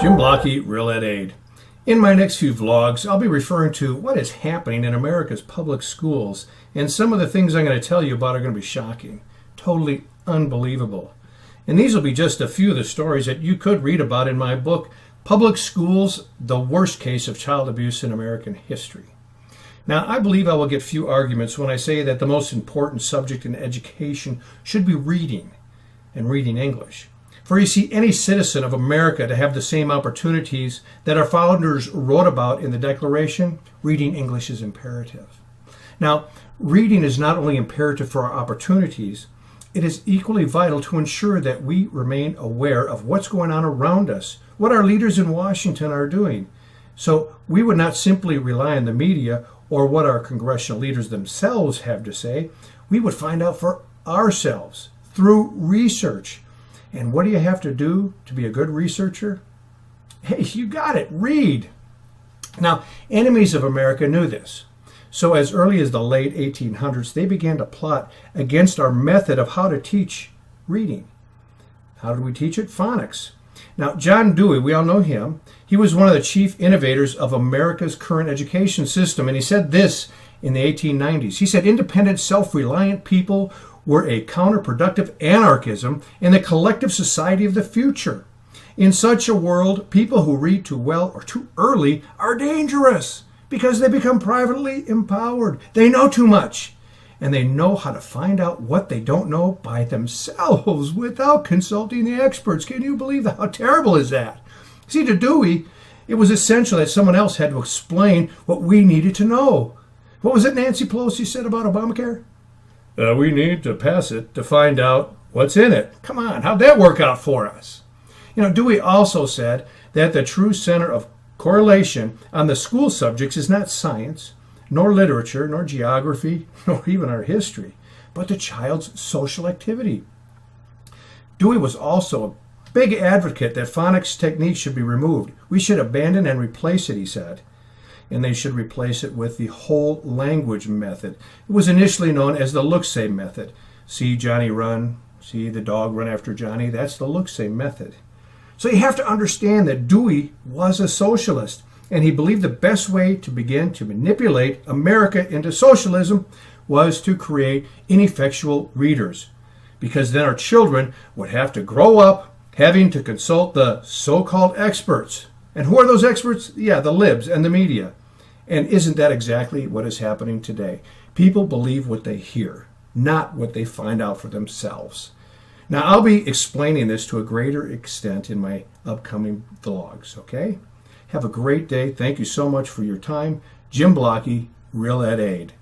Jim Blocky, Real Ed Aid. In my next few vlogs, I'll be referring to what is happening in America's public schools, and some of the things I'm going to tell you about are going to be shocking, totally unbelievable. And these will be just a few of the stories that you could read about in my book, Public Schools, the Worst Case of Child Abuse in American History. Now, I believe I will get few arguments when I say that the most important subject in education should be reading, and reading English. For you see, any citizen of America to have the same opportunities that our founders wrote about in the Declaration, reading English is imperative. Now, reading is not only imperative for our opportunities, it is equally vital to ensure that we remain aware of what's going on around us, what our leaders in Washington are doing. So we would not simply rely on the media or what our congressional leaders themselves have to say. We would find out for ourselves through research. And what do you have to do to be a good researcher? Hey, you got it, read. Now, enemies of America knew this. So as early as the late 1800s, they began to plot against our method of how to teach reading. How did we teach it? Phonics. Now, John Dewey, we all know him. He was one of the chief innovators of America's current education system, and he said this in the 1890s. He said, independent, self-reliant people were a counterproductive anarchism in the collective society of the future. In such a world, people who read too well or too early are dangerous because they become privately empowered. They know too much, and they know how to find out what they don't know by themselves without consulting the experts. Can you believe that? How terrible is that? See, to Dewey, it was essential that someone else had to explain what we needed to know. What was it Nancy Pelosi said about Obamacare? We need to pass it to find out what's in it. Come on, how'd that work out for us? You know, Dewey also said that the true center of correlation on the school subjects is not science, nor literature, nor geography, nor even our history, but the child's social activity. Dewey was also a big advocate that phonics techniques should be removed. We should abandon and replace it, he said. And they should replace it with the whole language method. It was initially known as the look-say method. See Johnny run, see the dog run after Johnny. That's the look-say method. So you have to understand that Dewey was a socialist, and he believed the best way to begin to manipulate America into socialism was to create ineffectual readers, because then our children would have to grow up having to consult the so-called experts. And who are those experts? Yeah, the libs and the media. And isn't that exactly what is happening today? People believe what they hear, not what they find out for themselves. Now, I'll be explaining this to a greater extent in my upcoming vlogs, okay? Have a great day. Thank you so much for your time. Jim Blocky, Real Ed Aid.